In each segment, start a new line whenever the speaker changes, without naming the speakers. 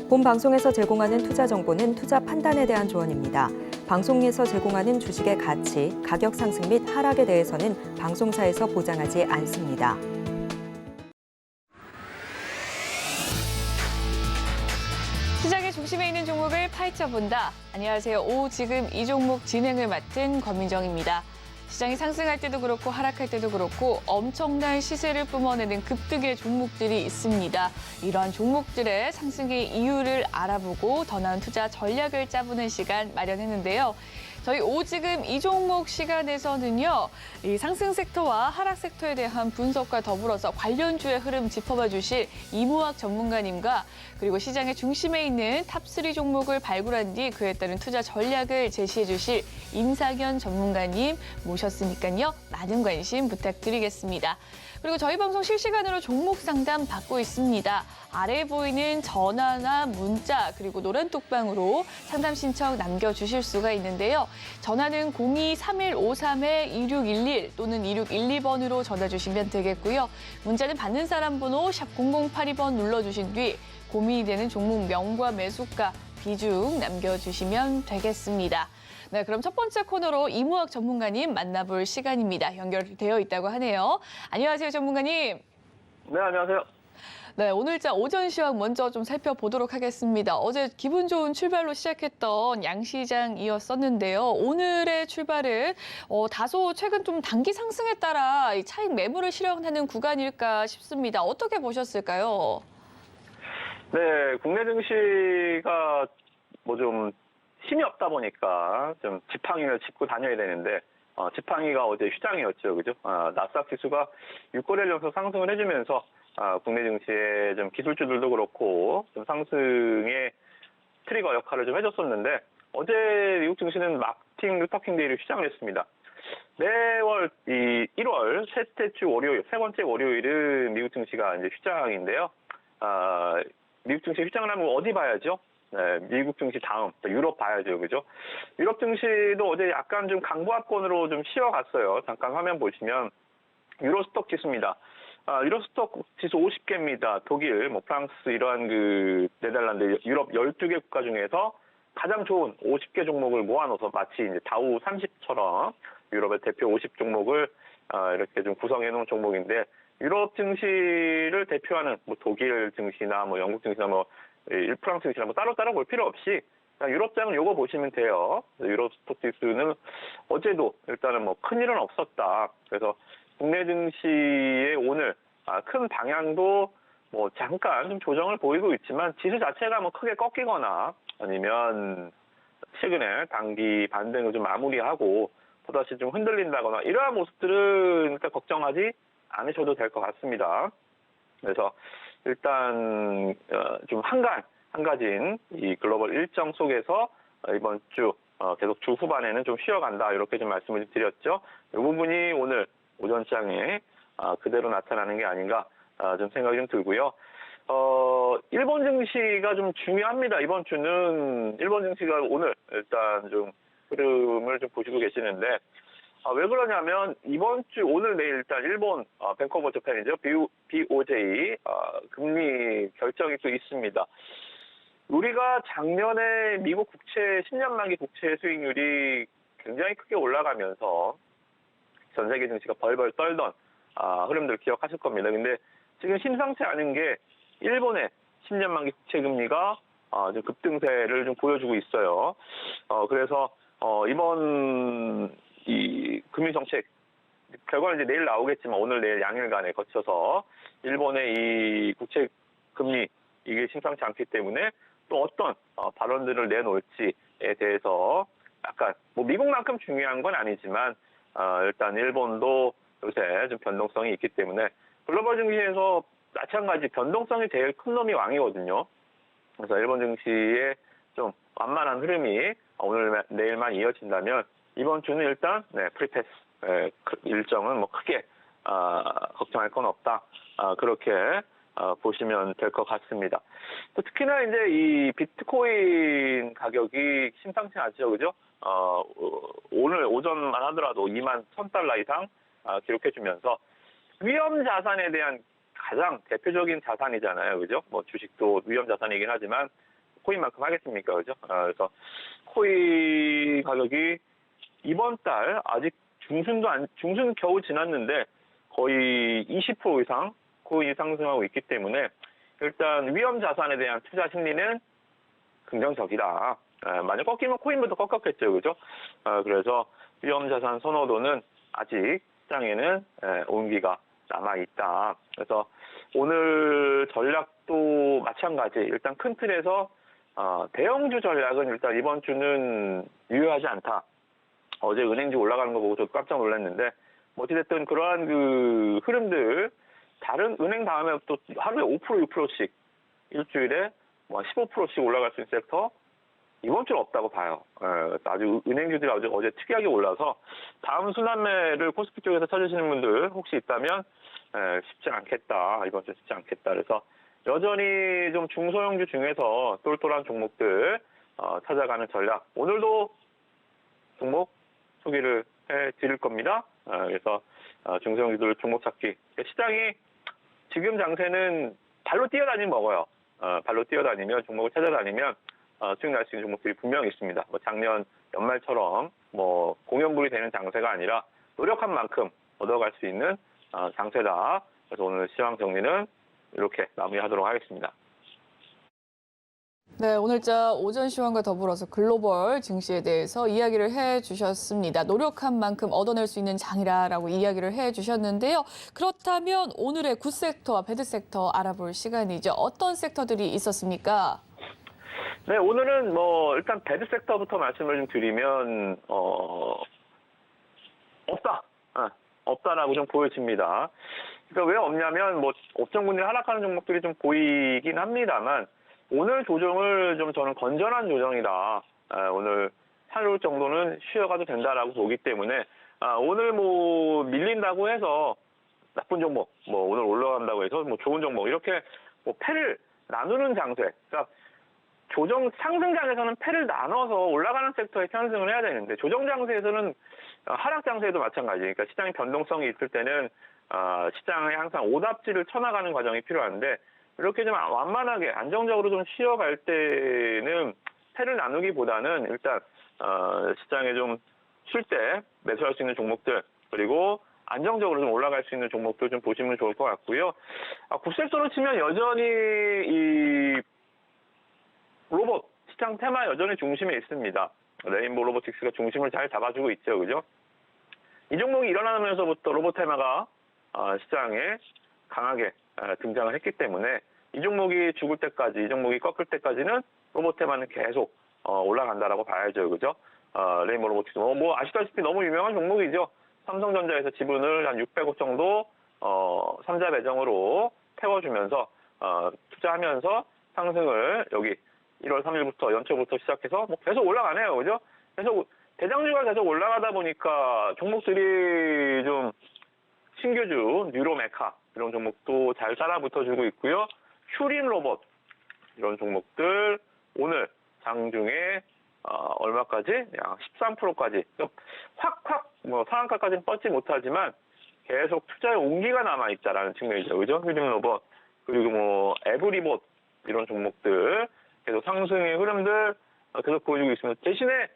본 방송에서 제공하는 투자 정보는 투자 판단에 대한 조언입니다. 방송에서 제공하는 주식의 가치, 가격 상승 및 하락에 대해서는 방송사에서 보장하지 않습니다.
시장의 중심에 있는 종목을 파헤쳐 본다. 안녕하세요. 오후 지금 이 종목 진행을 맡은 권민정입니다. 시장이 상승할 때도 그렇고 하락할 때도 그렇고 엄청난 시세를 뿜어내는 급등의 종목들이 있습니다. 이러한 종목들의 상승의 이유를 알아보고 더 나은 투자 전략을 짜보는 시간 마련했는데요. 저희 오후 지금 이 종목 시간에서는요, 이 상승 섹터와 하락 섹터에 대한 분석과 더불어서 관련주의 흐름 짚어봐 주실 이무학 전문가님과 그리고 시장의 중심에 있는 탑3 종목을 발굴한 뒤 그에 따른 투자 전략을 제시해 주실 임상현 전문가님 모셨으니까요. 많은 관심 부탁드리겠습니다. 그리고 저희 방송 실시간으로 종목 상담 받고 있습니다. 아래에 보이는 전화나 문자 그리고 노란 톡방으로 상담 신청 남겨주실 수가 있는데요. 전화는 02-3153-2611 또는 2612번으로 전화 주시면 되겠고요. 문자는 받는 사람 번호 샵 0082번 눌러주신 뒤 고민이 되는 종목명과 매수가, 비중 남겨주시면 되겠습니다. 네, 그럼 첫 번째 코너로 이무학 전문가님 만나볼 시간입니다. 연결되어 있다고 하네요. 안녕하세요, 전문가님.
네, 안녕하세요.
네, 오늘자 오전 시황 먼저 좀 살펴보도록 하겠습니다. 어제 기분 좋은 출발로 시작했던 양시장이었었는데요. 오늘의 출발은 다소 최근 좀 단기 상승에 따라 이 차익 매물을 실현하는 구간일까 싶습니다. 어떻게 보셨을까요?
네, 국내 증시가 뭐 좀 힘이 없다 보니까 좀 지팡이를 짚고 다녀야 되는데 지팡이가 어제 휴장이었죠, 그죠? 나스닥 지수가 6거래일 연속 상승을 해주면서 국내 증시의 좀 기술주들도 그렇고 좀 상승의 트리거 역할을 좀 해줬었는데 어제 미국 증시는 마틴 루터킹 데이를 휴장을 했습니다. 매월 이 1월 셋째 주 월요일, 세 번째 월요일은 미국 증시가 이제 휴장인데요. 미국 증시 휴장을 하면 어디 봐야죠? 네, 미국 증시 다음 유럽 봐야죠, 그죠? 유럽 증시도 어제 약간 좀 강보합권으로 좀 쉬어갔어요. 잠깐 화면 보시면 유로스톡 지수입니다. 유로스톡 지수 50개입니다. 독일, 프랑스 이러한 그 네덜란드, 유럽 12개 국가 중에서 가장 좋은 50개 종목을 모아놓아서 마치 이제 다우 30처럼 유럽의 대표 50 종목을 이렇게 좀 구성해 놓은 종목인데 유럽 증시를 대표하는 독일 증시나 영국 증시나 프랑스 증시나 따로 볼 필요 없이 그냥 유럽장은 요거 보시면 돼요. 유럽 스톡 지수는 어제도 일단은 큰일은 없었다. 그래서 국내 증시의 오늘 큰 방향도 잠깐 좀 조정을 보이고 있지만 지수 자체가 크게 꺾이거나 아니면 최근에 단기 반등을 좀 마무리하고 또다시 좀 흔들린다거나 이러한 모습들은 일단 걱정하지 않으셔도 될 것 같습니다. 그래서 일단 좀 한가진 이 글로벌 일정 속에서 이번 주 계속 주 후반에는 좀 쉬어간다 이렇게 좀 말씀을 드렸죠. 이 부분이 오늘 오전 시장에 그대로 나타나는 게 아닌가 좀 생각이 좀 들고요. 일본 증시가 좀 중요합니다. 이번 주는 일본 증시가 오늘 일단 좀 흐름을 좀 보시고 계시는데 왜 그러냐면 이번 주 오늘 내일 일단 일본 뱅크 오브 재팬이죠. BOJ 금리 결정이 또 있습니다. 우리가 작년에 미국 국채 10년 만기 국채 수익률이 굉장히 크게 올라가면서 전 세계 증시가 벌벌 떨던 흐름들 기억하실 겁니다. 근데 지금 심상치 않은 게 일본의 10년 만기 국채 금리가 좀 급등세를 좀 보여주고 있어요. 그래서 이번 이 금리 정책 결과는 이제 내일 나오겠지만 오늘 내일 양일간에 거쳐서 일본의 이 국채 금리 이게 심상치 않기 때문에 또 어떤 발언들을 내놓을지에 대해서 약간 미국만큼 중요한 건 아니지만 일단 일본도 요새 좀 변동성이 있기 때문에 글로벌 증시에서 마찬가지 변동성이 제일 큰 놈이 왕이거든요. 그래서 일본 증시의 좀 완만한 흐름이 오늘 내일만 이어진다면 이번 주는 일단 프리패스 일정은 크게 걱정할 건 없다. 그렇게 보시면 될 것 같습니다. 또 특히나 이제 이 비트코인 가격이 심상치 않죠, 그죠? 오늘 오전만 하더라도 21,000달러 이상 기록해주면서 위험 자산에 대한 가장 대표적인 자산이잖아요, 그죠? 주식도 위험 자산이긴 하지만 코인만큼 하겠습니까, 그죠? 그래서 코인 가격이 이번 달 아직 중순 겨우 지났는데 거의 20% 이상 코인이 상승하고 있기 때문에 일단 위험 자산에 대한 투자 심리는 긍정적이다. 만약 꺾이면 코인부터 꺾였겠죠, 그죠? 그래서 위험 자산 선호도는 아직 시장에는 온기가 남아 있다. 그래서 오늘 전략도 마찬가지. 일단 큰 틀에서 대형주 전략은 일단 이번 주는 유효하지 않다. 어제 은행주 올라가는 거 보고 저도 깜짝 놀랐는데 어찌됐든 그러한 그 흐름들 다른 은행 다음에 또 하루에 5% 6%씩 일주일에 뭐 15%씩 올라갈 수 있는 섹터 이번 주는 없다고 봐요. 아주 은행주들이 아주 어제 특이하게 올라서 다음 순환매를 코스피 쪽에서 찾으시는 분들 혹시 있다면 쉽지 않겠다. 이번 주 쉽지 않겠다. 그래서 여전히 좀 중소형주 중에서 똘똘한 종목들 찾아가는 전략. 오늘도 종목 소개를 해드릴 겁니다. 그래서 중소형주들 종목 찾기. 시장이 지금 장세는 발로 뛰어다니면 먹어요. 발로 뛰어다니면 종목을 찾아다니면 수익 날 수 있는 종목들이 분명히 있습니다. 뭐 작년 연말처럼 뭐 공연불이 되는 장세가 아니라 노력한 만큼 얻어갈 수 있는 장세다. 그래서 오늘 시황 정리는 이렇게 마무리하도록 하겠습니다.
네, 오늘자 오전 시황과 더불어서 글로벌 증시에 대해서 이야기를 해주셨습니다. 노력한 만큼 얻어낼 수 있는 장이라고 이야기를 해주셨는데요. 그렇다면 오늘의 굿 섹터와 배드 섹터 알아볼 시간이죠. 어떤 섹터들이 있었습니까?
네, 오늘은 뭐 일단 배드 섹터부터 말씀을 좀 드리면 없다라고 좀 보여집니다. 그러니까 왜 없냐면 뭐 업종군이 하락하는 종목들이 좀 보이긴 합니다만 오늘 조정을 좀 저는 건전한 조정이다. 오늘 하루 정도는 쉬어가도 된다라고 보기 때문에 오늘 뭐 밀린다고 해서 나쁜 종목, 뭐 오늘 올라간다고 해서 뭐 좋은 종목 이렇게 뭐 패를 나누는 장세. 그러니까 상승 장에서는 패를 나눠서 올라가는 섹터에 편승을 해야 되는데 조정 장세에서는 하락 장세에도 마찬가지. 그러니까 시장의 변동성이 있을 때는 시장에 항상 오답지를 쳐나가는 과정이 필요한데 이렇게 좀 완만하게 안정적으로 좀 쉬어갈 때는 패를 나누기보다는 일단 시장에 좀 쉴 때 매수할 수 있는 종목들 그리고 안정적으로 좀 올라갈 수 있는 종목들 좀 보시면 좋을 것 같고요. 굿섹터로 치면 여전히 이 로봇 시장 테마 여전히 중심에 있습니다. 레인보우 로보틱스가 중심을 잘 잡아주고 있죠, 그죠? 이 종목이 일어나면서부터 로봇 테마가 시장에 강하게 등장을 했기 때문에 이 종목이 죽을 때까지, 이 종목이 꺾을 때까지는 로봇 테마는 계속 올라간다라고 봐야죠, 그죠? 레인보우 로보틱스 뭐 아시다시피 너무 유명한 종목이죠. 삼성전자에서 지분을 한 600억 정도 삼자 배정으로 태워주면서 투자하면서 상승을 여기 1월 3일부터 연초부터 시작해서 뭐 계속 올라가네요, 그죠? 계속 대장주가 계속 올라가다 보니까 종목들이 좀 신규주, 뉴로메카 이런 종목도 잘 따라 붙어주고 있고요. 큐린 로봇 이런 종목들 오늘 장중에 얼마까지? 약 13%까지 확 뭐 상한가까지는 뻗지 못하지만 계속 투자의 온기가 남아 있다라는 측면이죠, 그죠? 큐린 로봇 그리고 뭐 에브리봇 이런 종목들 계속 상승의 흐름들 계속 보여주고 있습니다. 대신에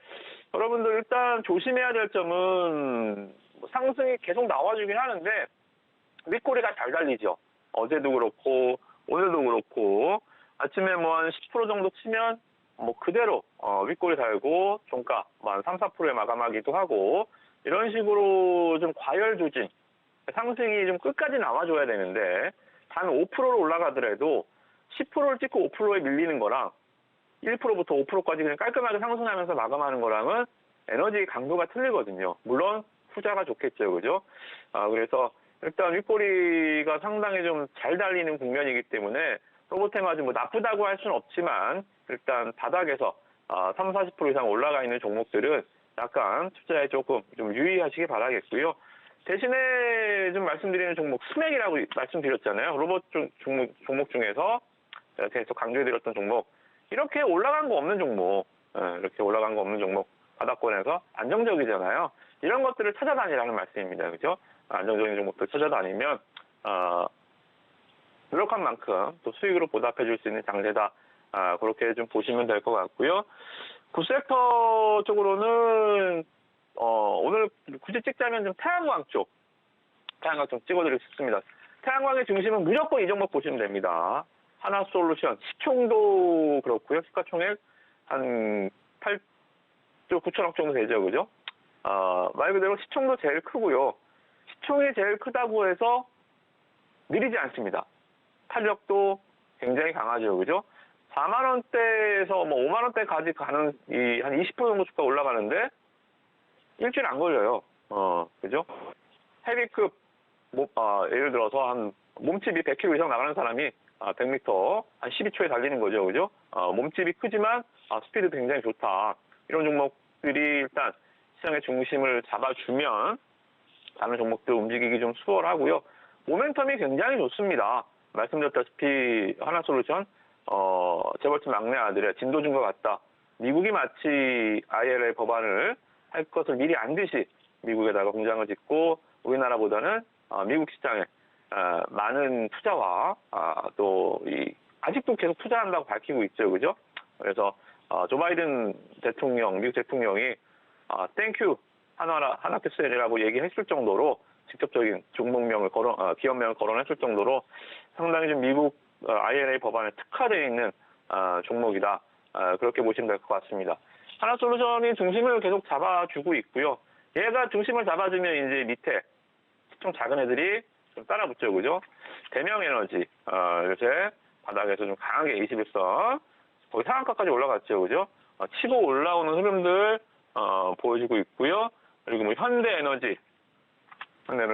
여러분들 일단 조심해야 될 점은 상승이 계속 나와주긴 하는데 윗꼬리가 잘 달리죠. 어제도 그렇고 오늘도 그렇고 아침에 뭐 한 10% 정도 치면 뭐 그대로 윗꼬리 달고 종가 뭐 한 3, 4%에 마감하기도 하고 이런 식으로 좀 과열 조짐 상승이 좀 끝까지 나와줘야 되는데 단 5%로 올라가더라도 10%를 찍고 5%에 밀리는 거랑 1%부터 5%까지 그냥 깔끔하게 상승하면서 마감하는 거랑은 에너지 강도가 틀리거든요. 물론 후자가 좋겠죠, 그죠? 그래서 일단 윗꼬리가 상당히 좀 잘 달리는 국면이기 때문에 로봇테마지 뭐 나쁘다고 할 수는 없지만 일단 바닥에서 3, 40% 이상 올라가 있는 종목들은 약간 투자에 조금 좀 유의하시기 바라겠고요. 대신에 좀 말씀드리는 종목 스맥이라고 말씀드렸잖아요. 로봇 종목 중에서 계속 강조해드렸던 종목 이렇게 올라간 거 없는 종목 이렇게 올라간 거 없는 종목 바닥권에서 안정적이잖아요. 이런 것들을 찾아다니라는 말씀입니다. 그죠? 안정적인 종목들 찾아다니면 노력한 만큼 또 수익으로 보답해 줄 수 있는 장세다. 그렇게 좀 보시면 될 것 같고요. 굿섹터 쪽으로는 오늘 굳이 찍자면 좀 태양광 쪽 찍어드리고 싶습니다. 태양광의 중심은 무조건 이 종목 보시면 됩니다. 하나솔루션 시총도 그렇고요. 시가총액 한 8조 9천억 정도 되죠, 그죠? 말 그대로 시총도 제일 크고요. 시총이 제일 크다고 해서 느리지 않습니다. 탄력도 굉장히 강하죠, 그죠? 4만 원대에서 뭐 5만 원대까지 가는 이 한 20% 정도 주가 올라가는데 일주일 안 걸려요. 그죠? 헤비급 예를 들어서 한 몸집이 100kg 이상 나가는 사람이 100m 한 12초에 달리는 거죠, 그죠? 몸집이 크지만 스피드 굉장히 좋다. 이런 종목들이 일단 시장의 중심을 잡아주면 다른 종목들 움직이기 좀 수월하고요. 모멘텀이 굉장히 좋습니다. 말씀드렸다시피 하나솔루션 재벌집 막내 아들의 진도준과 같다. 미국이 마치 IRA 법안을 할 것을 미리 안 듯이 미국에다가 공장을 짓고 우리나라보다는 미국 시장에 많은 투자와 또 아직도 계속 투자한다고 밝히고 있죠, 그죠? 그래서 조 바이든 대통령, 미국 대통령이 땡큐 하나캐셀이라고 얘기했을 정도로 직접적인 종목명을 기업명을 거론했을 정도로 상당히 좀 미국 IRA 법안에 특화되어 있는 종목이다. 그렇게 보시면 될 것 같습니다. 하나솔루션이 중심을 계속 잡아주고 있고요. 얘가 중심을 잡아주면 이제 밑에 시총 작은 애들이 좀 따라붙죠, 그죠? 대명에너지 요새 바닥에서 좀 강하게 21선 거의 상한가까지 올라갔죠, 그죠? 치고 올라오는 흐름들 보여주고 있고요. 그리고 뭐 현대에너지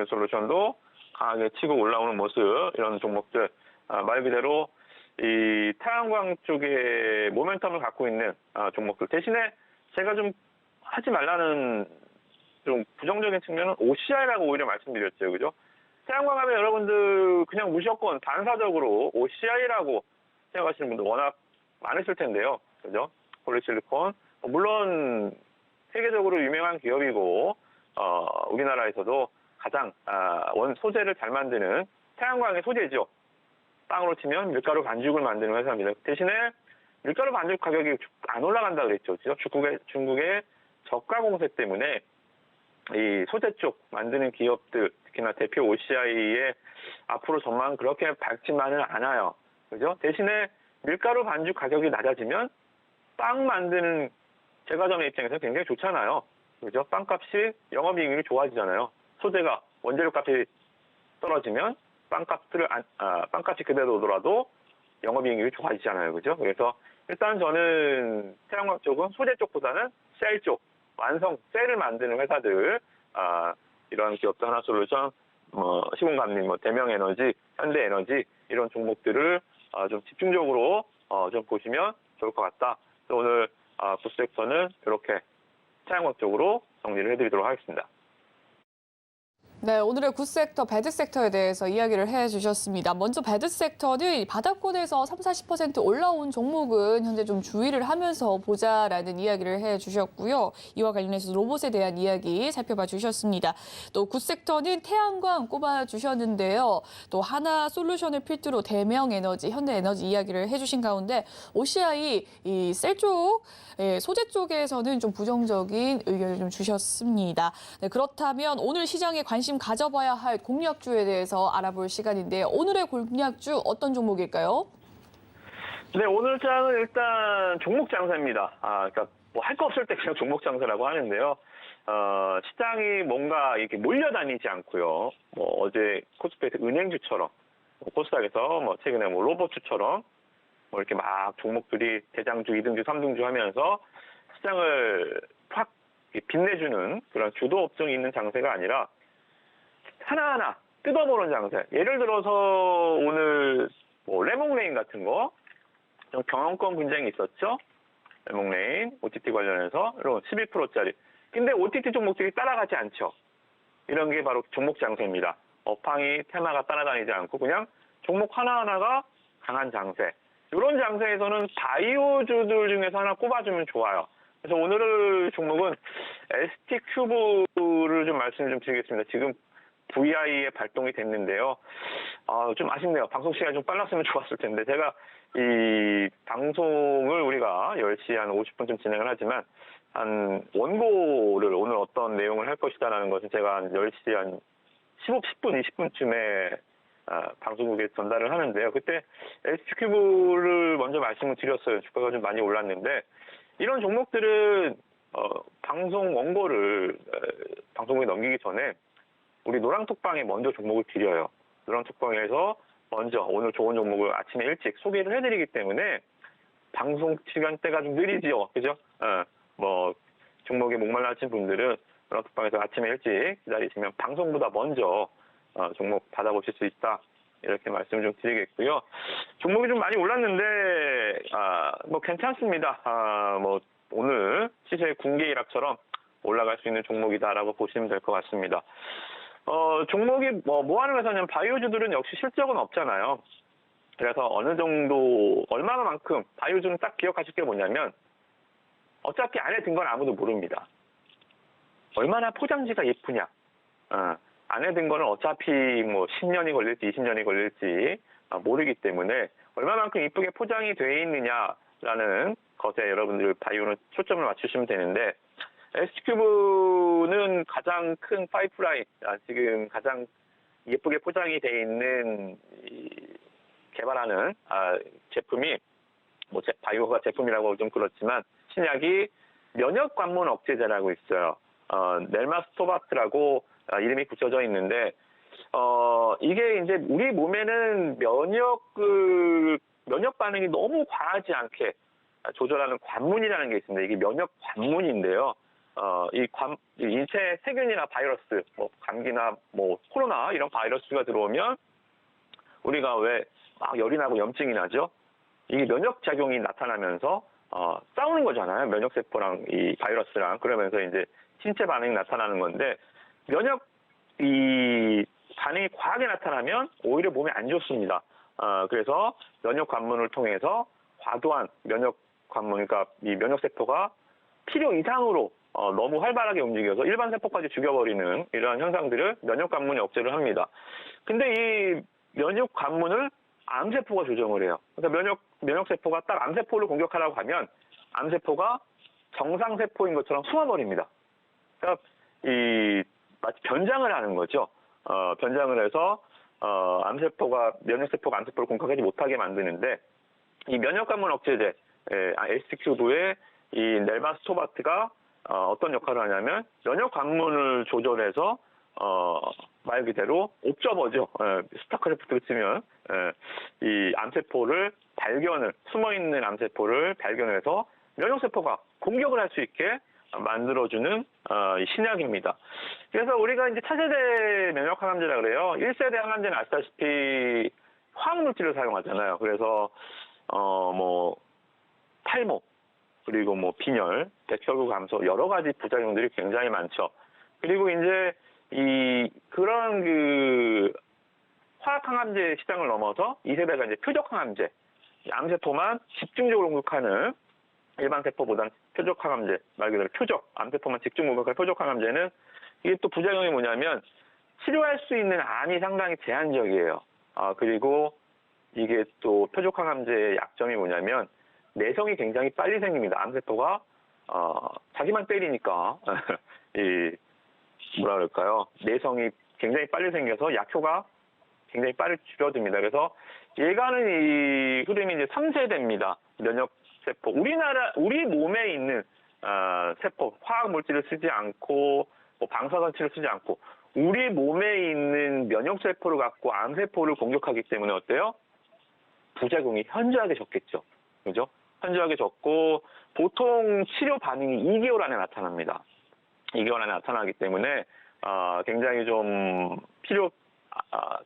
솔루션도 강하게 치고 올라오는 모습, 이런 종목들 말 그대로 이 태양광 쪽에 모멘텀을 갖고 있는 종목들. 대신에 제가 좀 하지 말라는 좀 부정적인 측면은 OCI라고 오히려 말씀드렸죠, 그죠? 태양광 하면 여러분들 그냥 무조건 반사적으로 OCI라고 생각하시는 분들 워낙 많으실 텐데요, 그죠? 폴리실리콘 물론 세계적으로 유명한 기업이고 우리나라에서도 가장 소재를 잘 만드는 태양광의 소재죠. 땅으로 치면 밀가루 반죽을 만드는 회사입니다. 대신에 밀가루 반죽 가격이 안 올라간다 그랬죠. 중국의 저가 공세 때문에 이 소재 쪽 만드는 기업들, 특히나 대표 OCI의 앞으로 전망 그렇게 밝지만은 않아요. 그죠? 대신에 밀가루 반죽 가격이 낮아지면 빵 만드는 제과점의 입장에서 굉장히 좋잖아요. 그죠? 빵값이 영업이익률이 좋아지잖아요. 소재가 원재료 값이 떨어지면 빵값이 그대로 오더라도 영업이익률이 좋아지잖아요. 그죠? 그래서 일단 저는 태양광 쪽은 소재 쪽보다는 셀 쪽, 셀을 만드는 회사들, 이런 기업도 하나솔루션, 시공감리, 대명에너지, 현대에너지, 이런 종목들을 좀 집중적으로 좀 보시면 좋을 것 같다. 오늘 굿섹터는 이렇게 태양광 쪽으로 정리를 해드리도록 하겠습니다.
네, 오늘의 굿섹터, 배드섹터에 대해서 이야기를 해주셨습니다. 먼저 배드섹터는 바닥권에서 30-40% 올라온 종목은 현재 좀 주의를 하면서 보자라는 이야기를 해주셨고요. 이와 관련해서 로봇에 대한 이야기 살펴봐 주셨습니다. 또 굿섹터는 태양광 꼽아주셨는데요. 또 하나솔루션을 필두로 대명에너지, 현대에너지 이야기를 해주신 가운데 OCI 이 셀 쪽, 소재 쪽에서는 좀 부정적인 의견을 좀 주셨습니다. 네, 그렇다면 오늘 시장에 관심 가져봐야 할 공략주에 대해서 알아볼 시간인데요. 오늘의 공략주 어떤 종목일까요?
네, 오늘 장은 일단 종목 장사입니다. 그러니까 뭐 할 거 없을 때 그냥 종목 장사라고 하는데요. 시장이 뭔가 이렇게 몰려다니지 않고요. 뭐 어제 코스피에서 은행주처럼, 코스닥에서 최근에 로봇주처럼 이렇게 막 종목들이 대장주, 2등주, 3등주 하면서 시장을 확 빛내주는 그런 주도 업종이 있는 장세가 아니라 하나하나 뜯어보는 장세. 예를 들어서 오늘 레몬레인 같은 거 좀 경영권 분쟁이 있었죠. 레몬레인 OTT 관련해서 이런 11%짜리. 근데 OTT 종목들이 따라가지 않죠. 이런 게 바로 종목 장세입니다. 업황이 테마가 따라다니지 않고 그냥 종목 하나하나가 강한 장세. 이런 장세에서는 바이오주들 중에서 하나 꼽아주면 좋아요. 그래서 오늘 종목은 ST큐브를 좀 말씀을 좀 드리겠습니다. 지금 VI에 발동이 됐는데요. 좀 아쉽네요. 방송 시간이 좀 빨랐으면 좋았을 텐데 제가 이 방송을 우리가 10시 한 50분쯤 진행을 하지만 한 원고를 오늘 어떤 내용을 할 것이다라는 것은 제가 한 10시 한 10분, 20분쯤에 방송국에 전달을 하는데요. 그때 ST큐브를 먼저 말씀을 드렸어요. 주가가 좀 많이 올랐는데 이런 종목들은 방송 원고를 방송국에 넘기기 전에 우리 노랑톡방에 먼저 종목을 드려요. 노랑톡방에서 먼저 오늘 좋은 종목을 아침에 일찍 소개를 해드리기 때문에 방송 시간대가 좀 느리지요. 그죠? 뭐 종목에 목말라하신 분들은 노랑톡방에서 아침에 일찍 기다리시면 방송보다 먼저 종목 받아보실 수 있다. 이렇게 말씀을 좀 드리겠고요. 종목이 좀 많이 올랐는데 뭐 괜찮습니다. 뭐 오늘 시세 군계 일학처럼 올라갈 수 있는 종목이다라고 보시면 될 것 같습니다. 종목이 뭐 하는 회사냐면 바이오주들은 역시 실적은 없잖아요. 그래서 어느 정도 얼마만큼 바이오주는 딱 기억하실 게 뭐냐면 어차피 안에 든 건 아무도 모릅니다. 얼마나 포장지가 예쁘냐. 안에 든 거는 어차피 뭐 10년이 걸릴지 20년이 걸릴지 모르기 때문에 얼마만큼 이쁘게 포장이 돼 있느냐라는 것에 여러분들 바이오는 초점을 맞추시면 되는데 ST큐브는 가장 큰 파이프라인, 지금 가장 예쁘게 포장이 돼 있는 개발하는 제품이 뭐 바이오가 제품이라고 좀 그렇지만 신약이 면역 관문 억제제라고 있어요. 넬마스토바트라고 이름이 붙여져 있는데 이게 이제 우리 몸에는 면역 반응이 너무 과하지 않게 조절하는 관문이라는 게 있습니다. 이게 면역 관문인데요. 이 인체 세균이나 바이러스, 뭐 감기나 뭐 코로나 이런 바이러스가 들어오면 우리가 왜 막 열이 나고 염증이 나죠? 이게 면역 작용이 나타나면서 싸우는 거잖아요. 면역 세포랑 이 바이러스랑. 그러면서 이제 신체 반응이 나타나는 건데 면역 이 반응이 과하게 나타나면 오히려 몸에 안 좋습니다. 그래서 면역 관문을 통해서 과도한 면역 관문, 그러니까 이 면역 세포가 필요 이상으로 너무 활발하게 움직여서 일반 세포까지 죽여버리는 이러한 현상들을 면역 관문이 억제를 합니다. 근데 이 면역 관문을 암세포가 조정을 해요. 그러니까 면역 세포가 딱 암세포를 공격하려고 하면 암세포가 정상 세포인 것처럼 숨어버립니다. 그러니까 마치 변장을 하는 거죠. 변장을 해서 면역 세포가 암세포를 공격하지 못하게 만드는데 이 면역 관문 억제제 ST큐브의 이 넬마스토바트가 어떤 역할을 하냐면 면역 관문을 조절해서 말 그대로 옵저버죠. 스타크래프트를 치면 이 암세포를 숨어있는 암세포를 발견해서 면역세포가 공격을 할 수 있게 만들어주는 신약입니다. 그래서 우리가 이제 차세대 면역항암제라 그래요. 1세대 항암제는 아시다시피 화학물질을 사용하잖아요. 그래서 뭐 탈모, 그리고 뭐 빈혈, 백혈구 감소 여러 가지 부작용들이 굉장히 많죠. 그리고 이제 그런 화학항암제 시장을 넘어서 2세대가 이제 표적항암제, 암세포만 집중적으로 공격하는 일반 세포보다는 표적항암제, 말 그대로 암세포만 집중 공격하는 표적항암제는 이게 또 부작용이 뭐냐면 치료할 수 있는 암이 상당히 제한적이에요. 그리고 이게 또 표적항암제의 약점이 뭐냐면 내성이 굉장히 빨리 생깁니다. 암세포가 자기만 때리니까 뭐라 그럴까요? 내성이 굉장히 빨리 생겨서 약효가 굉장히 빨리 줄어듭니다. 그래서 얘가는 이 흐름이 이제 3세대입니다. 면역세포. 우리 몸에 있는 세포, 화학물질을 쓰지 않고 뭐 방사선치를 쓰지 않고 우리 몸에 있는 면역세포를 갖고 암세포를 공격하기 때문에 어때요? 부작용이 현저하게 적겠죠. 그죠? 현저하게 적고 보통 치료 반응이 2개월 안에 나타납니다. 2개월 안에 나타나기 때문에 굉장히 좀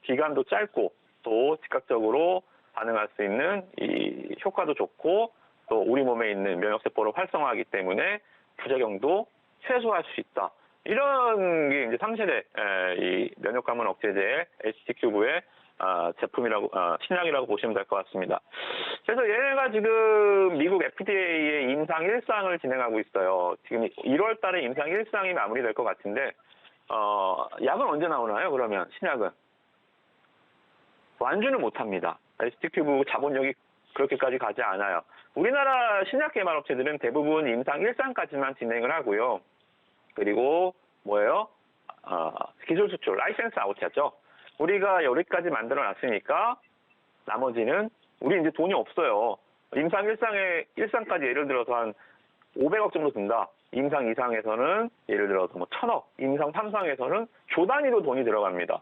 기간도 짧고 또 즉각적으로 반응할 수 있는 이 효과도 좋고 또 우리 몸에 있는 면역세포를 활성화하기 때문에 부작용도 최소화할 수 있다. 이런 게 이제 3세대 이 면역관문 억제제의 ST큐브의 신약이라고 보시면 될 것 같습니다. 그래서 얘네가 지금 미국 FDA의 임상 1상을 진행하고 있어요. 지금 1월 달에 임상 1상이 마무리될 것 같은데, 약은 언제 나오나요, 그러면, 신약은? 완주는 못 합니다. ST큐브 자본력이 그렇게까지 가지 않아요. 우리나라 신약 개발업체들은 대부분 임상 1상까지만 진행을 하고요. 그리고 뭐예요? 기술 수출, 라이센스 아웃이죠. 우리가 여기까지 만들어 놨으니까 나머지는 우리 이제 돈이 없어요. 임상 1상까지 예를 들어서 한 500억 정도 든다. 임상 2상에서는 예를 들어서 뭐 1000억, 임상 3상에서는 조 단위로 돈이 들어갑니다.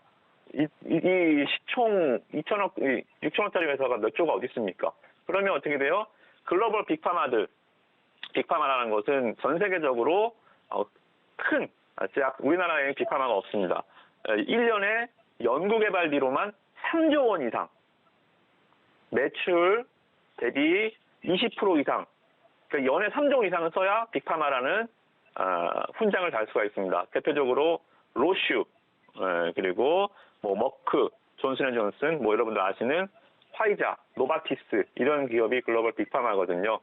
이 시총 2천억, 6천억짜리 회사가 몇 조가 어디 있습니까? 그러면 어떻게 돼요? 글로벌 빅파마라는 것은 전 세계적으로 큰 제약, 우리나라에 빅파마가 없습니다. 1년에 연구개발비로만 3조 원 이상, 매출 대비 20% 이상, 그러니까 연에 3조 원 이상은 써야 빅파마라는 훈장을 달 수가 있습니다. 대표적으로 로슈, 그리고 뭐 머크, 존슨앤존슨, 뭐 여러분들 아시는 화이자, 노바티스 이런 기업이 글로벌 빅파마거든요.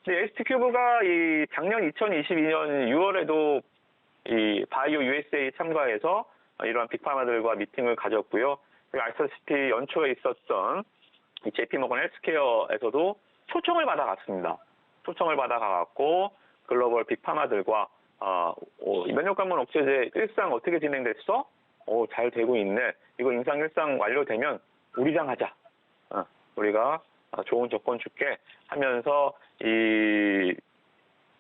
근데 ST큐브가 이 작년 2022년 6월에도 이 바이오 USA 참가해서 이러한 빅파마들과 미팅을 가졌고요. 그리고 아시다시피 연초에 있었던 이 JP모건 헬스케어에서도 초청을 받아갔습니다. 초청을 받아가갖고 글로벌 빅파마들과 면역관문 억제제 1상 어떻게 진행됐어? 잘 되고 있네. 이거 임상 1상 완료되면 우리장 하자. 우리가 좋은 조건 줄게 하면서 이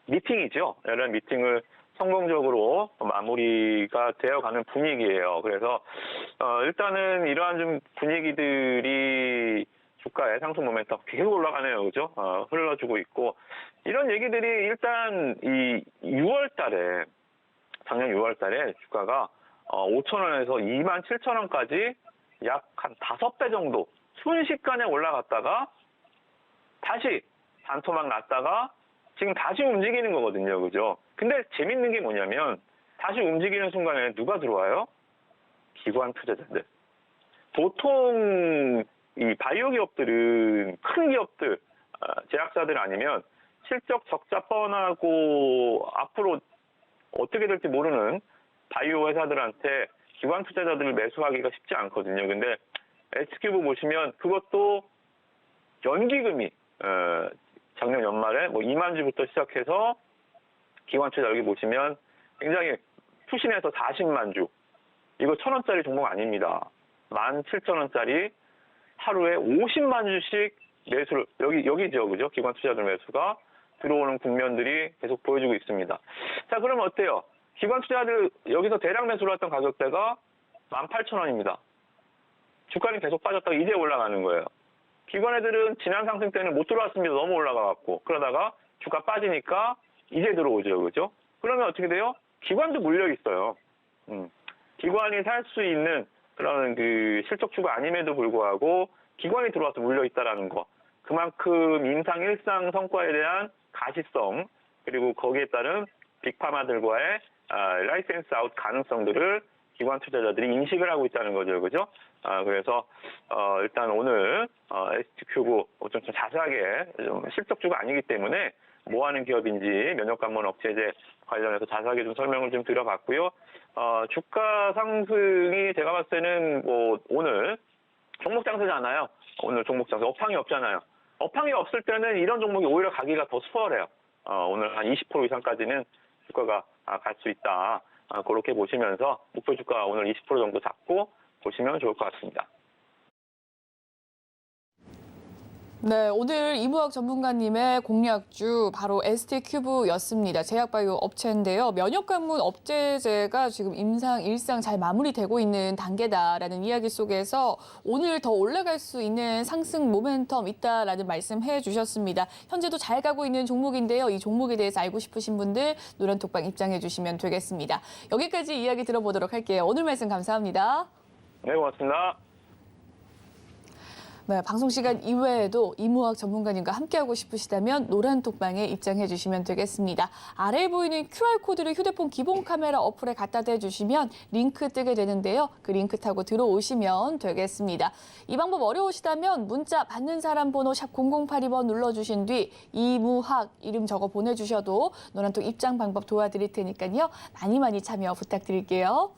미팅이죠. 이런 미팅을 성공적으로 마무리가 되어가는 분위기예요. 그래서 일단은 이러한 좀 분위기들이 주가의 상승 모멘텀 계속 올라가네요. 그죠? 흘러주고 있고 이런 얘기들이 일단 이 6월 달에 작년 6월 달에 주가가 5,000원에서 27,000원까지 약 한 5배 정도 순식간에 올라갔다가 다시 반토막 났다가 지금 다시 움직이는 거거든요. 그죠? 근데 재밌는 게 뭐냐면 다시 움직이는 순간에 누가 들어와요? 기관 투자자들. 보통 이 바이오 기업들은 큰 기업들, 제약사들 아니면 실적 적자 뻔하고 앞으로 어떻게 될지 모르는 바이오 회사들한테 기관 투자자들을 매수하기가 쉽지 않거든요. 근데 ST큐브 보시면 그것도 연기금이 작년 연말에 뭐 2만 주부터 시작해서 기관 투자 여기 보시면 굉장히 푸신해서 40만 주. 이거 1,000원짜리 종목 아닙니다. 17,000원짜리 하루에 50만 주씩 매수를 여기죠, 그죠? 기관 투자들 매수가 들어오는 국면들이 계속 보여주고 있습니다. 자, 그러면 어때요? 기관 투자들 여기서 대량 매수를 했던 가격대가 18,000원입니다. 주가는 계속 빠졌다가 이제 올라가는 거예요. 기관 애들은 지난 상승 때는 못 들어왔습니다. 너무 올라가갖고. 그러다가 주가 빠지니까 이제 들어오죠. 그죠? 그러면 어떻게 돼요? 기관도 물려 있어요. 기관이 살 수 있는 그런 그 실적주가 아님에도 불구하고 기관이 들어와서 물려 있다라는 거. 그만큼 임상 1상 성과에 대한 가시성 그리고 거기에 따른 빅파마들과의 라이센스 아웃 가능성들을 기관 투자자들이 인식을 하고 있다는 거죠. 그죠? 그래서 일단 오늘 ST큐브 좀 자세하게 좀 실적주가 아니기 때문에 뭐 하는 기업인지 면역관문 억제제 관련해서 자세하게 좀 설명을 좀 드려봤고요. 주가 상승이 제가 봤을 때는 뭐 오늘 종목 장세잖아요. 오늘 종목 장세 업황이 없잖아요. 업황이 없을 때는 이런 종목이 오히려 가기가 더 수월해요. 오늘 한 20% 이상까지는 주가가 갈 수 있다. 그렇게 보시면서 목표 주가 오늘 20% 정도 잡고 보시면 좋을 것 같습니다.
네, 오늘 이무학 전문가님의 공략주 바로 ST큐브였습니다. 제약바이오 업체인데요. 면역관문 억제제가 지금 임상 1상 잘 마무리되고 있는 단계다라는 이야기 속에서 오늘 더 올라갈 수 있는 상승 모멘텀 있다라는 말씀해 주셨습니다. 현재도 잘 가고 있는 종목인데요. 이 종목에 대해서 알고 싶으신 분들 노란톡방 입장해 주시면 되겠습니다. 여기까지 이야기 들어보도록 할게요. 오늘 말씀 감사합니다.
네, 고맙습니다.
네, 방송 시간 이외에도 이무학 전문가님과 함께하고 싶으시다면 노란톡방에 입장해 주시면 되겠습니다. 아래에 보이는 QR코드를 휴대폰 기본 카메라 어플에 갖다 대주시면 링크 뜨게 되는데요. 그 링크 타고 들어오시면 되겠습니다. 이 방법 어려우시다면 문자 받는 사람 번호 샵 0082번 눌러주신 뒤 이무학 이름 적어 보내주셔도 노란톡 입장 방법 도와드릴 테니까요. 많이 참여 부탁드릴게요.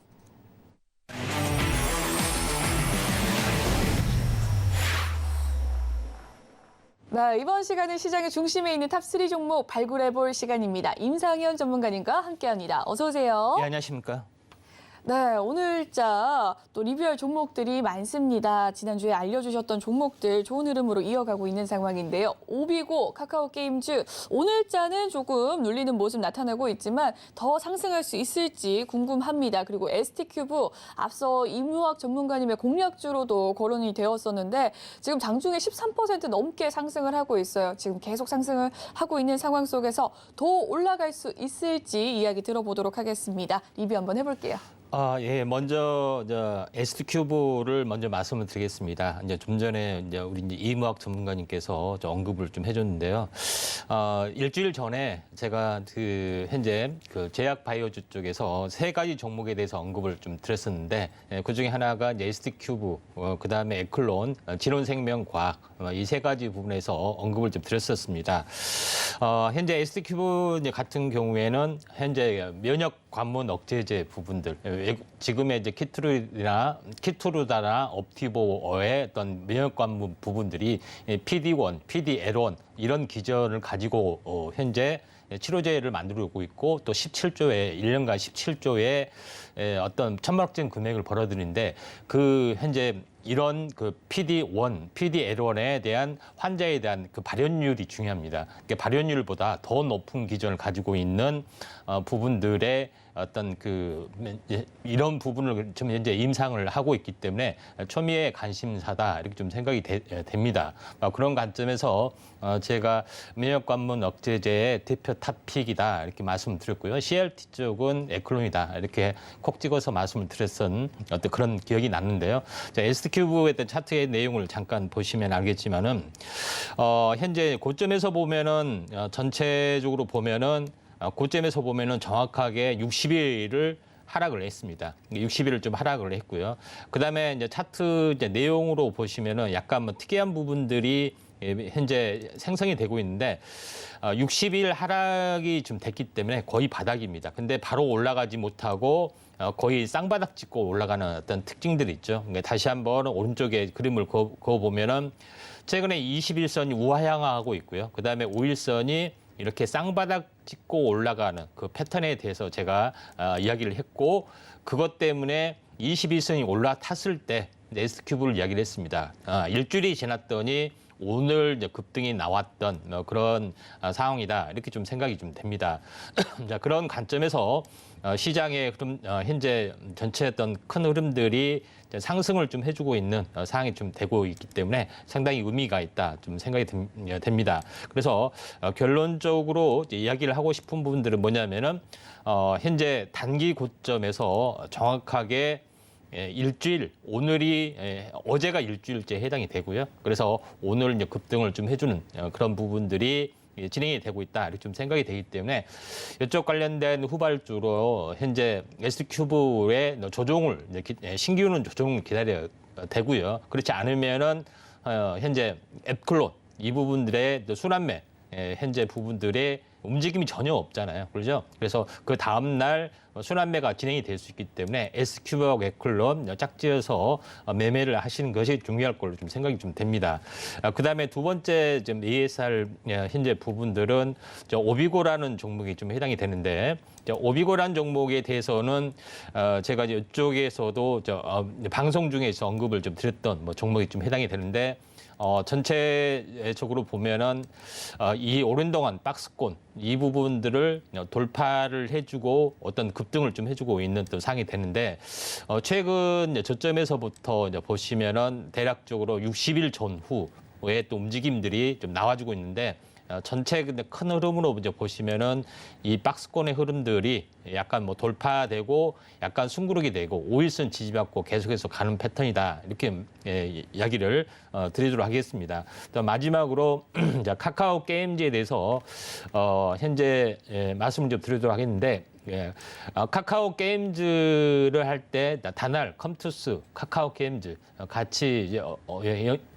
네, 이번 시간은 시장의 중심에 있는 탑3 종목 발굴해볼 시간입니다. 임상현 전문가님과 함께합니다. 어서 오세요.
예, 안녕하십니까.
네, 오늘자 또 리뷰할 종목들이 많습니다. 지난주에 알려주셨던 종목들 좋은 흐름으로 이어가고 있는 상황인데요. 오비고, 카카오게임즈, 오늘자는 조금 눌리는 모습 나타나고 있지만 더 상승할 수 있을지 궁금합니다. 그리고 ST큐브, 앞서 임우학 전문가님의 공략주로도 거론이 되었었는데 지금 장중에 13% 넘게 상승을 하고 있어요. 지금 계속 상승을 하고 있는 상황 속에서 더 올라갈 수 있을지 이야기 들어보도록 하겠습니다. 리뷰 한번 해볼게요.
예, 먼저 ST큐브를 먼저 말씀을 드리겠습니다. 이제 좀 전에 우리 이무학 전문가님께서 언급을 좀 해줬는데요. 일주일 전에 제가 현재 제약 바이오주 쪽에서 3가지 종목에 대해서 언급을 좀 드렸었는데 그 중에 하나가 이제 ST큐브, 그 다음에 에클론, 진원생명과학 이 3가지 부분에서 언급을 좀 드렸었습니다. 현재 ST큐브 같은 경우에는 현재 면역 관문 억제제 부분들, 지금의 이제 키투르다나 옵티보어의 어떤 면역 관문 부분들이 PD1, PDL1 이런 기전을 가지고 현재 치료제를 만들고 있고 또 17조의 1년간 17조의 어떤 천문학적인 금액을 벌어들이는데 현재 이런 PD1, PDL1에 대한 환자에 대한 발현율이 중요합니다. 그러니까 발현율보다 더 높은 기전을 가지고 있는 부분들의 어떤 이런 부분을 좀 현재 임상을 하고 있기 때문에 초미의 관심사다 이렇게 좀 생각이 됩니다. 그런 관점에서 제가 면역관문 억제제의 대표 탑픽이다 이렇게 말씀드렸고요. CLT 쪽은 에클론이다 이렇게 콕 찍어서 말씀을 드렸던 어떤 그런 기억이 났는데요. ST큐브의 어떤 차트의 내용을 잠깐 보시면 알겠지만은 현재 고점에서 보면은 전체적으로 보면은 고점에서 보면은 정확하게 60일을 하락을 했습니다. 60일을 좀 하락을 했고요. 그다음에 이제 차트 내용으로 보시면은 약간 특이한 부분들이 현재 생성이 되고 있는데 60일 하락이 좀 됐기 때문에 거의 바닥입니다. 근데 바로 올라가지 못하고 거의 쌍바닥 찍고 올라가는 어떤 특징들이 있죠. 그러니까 다시 한번 오른쪽에 그림을 그어보면은 최근에 21선이 우하향하고 있고요. 그다음에 5일선이 이렇게 쌍바닥 찍고 올라가는 그 패턴에 대해서 제가 이야기를 했고 그것 때문에 21선이 올라탔을 때 ST큐브를 이야기를 했습니다. 일주일이 지났더니 오늘 이제 급등이 나왔던 그런 상황이다 이렇게 좀 생각이 좀 됩니다. 자, 그런 관점에서 시장의 흐름, 현재 전체 어떤 큰 흐름들이 상승을 좀 해주고 있는 상황이 좀 되고 있기 때문에 상당히 의미가 있다 좀 생각이 됩니다. 그래서 결론적으로 이야기를 하고 싶은 부분들은 뭐냐면은 현재 단기 고점에서 정확하게 일주일, 어제가 일주일째 해당이 되고요. 그래서 오늘 이제 급등을 좀 해주는 그런 부분들이 진행이 되고 있다 이렇게 좀 생각이 되기 때문에 이쪽 관련된 후발주로 현재 ST큐브의 조정을 신규는 조정을 기다려야 되고요. 그렇지 않으면은 현재 에클론 이 부분들의 순환매 현재 부분들의 움직임이 전혀 없잖아요. 그렇죠? 그래서 그 다음 날 순환매가 진행이 될 수 있기 때문에 SQ하고 에클론 짝지어서 매매를 하시는 것이 중요할 걸로 좀 생각이 좀 됩니다. 그다음에 두 번째 좀 ASR 현재 부분들은 오비고라는 종목이 좀 해당이 되는데 오비고라는 종목에 대해서는 제가 이쪽에서도 방송 중에서 언급을 좀 드렸던 종목이 좀 해당이 되는데 전체적으로 보면은 이 오랜 동안 박스권 이 부분들을 돌파를 해주고 어떤 급등을 좀 해주고 있는 또 상이 되는데 최근 저점에서부터 보시면은 대략적으로 60일 전후에 또 움직임들이 좀 나와주고 있는데 전체 근데 큰 흐름으로 이제 보시면은 이 박스권의 흐름들이 약간 돌파되고 약간 숨구르기 되고 5일선 지지받고 계속해서 가는 패턴이다 이렇게 이야기를 드리도록 하겠습니다. 또 마지막으로 카카오 게임즈에 대해서 현재 말씀을 좀 드리도록 하겠는데. 카카오 게임즈를 할 때 다날, 컴투스, 카카오 게임즈 같이 이제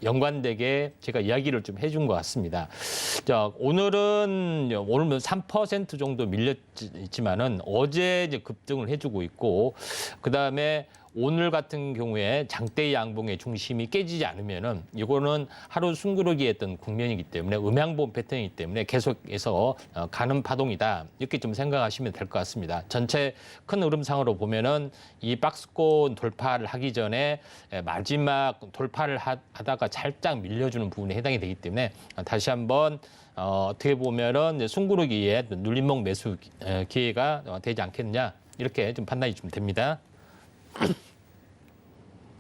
연관되게 제가 이야기를 좀 해준 것 같습니다. 자, 오늘은 3% 정도 밀렸지만은 어제 이제 급등을 해주고 있고 그 다음에 오늘 같은 경우에 장대 양봉의 중심이 깨지지 않으면은 이거는 하루 숨고르기의 어떤 국면이기 때문에 음양봉 패턴이기 때문에 계속해서 가는 파동이다. 이렇게 좀 생각하시면 될 것 같습니다. 전체 큰 흐름상으로 보면은 이 박스권 돌파를 하기 전에 마지막 돌파를 하다가 살짝 밀려주는 부분에 해당이 되기 때문에 다시 한번 어떻게 보면은 숨고르기에 눌림목 매수 기회가 되지 않겠느냐 이렇게 좀 판단이 좀 됩니다.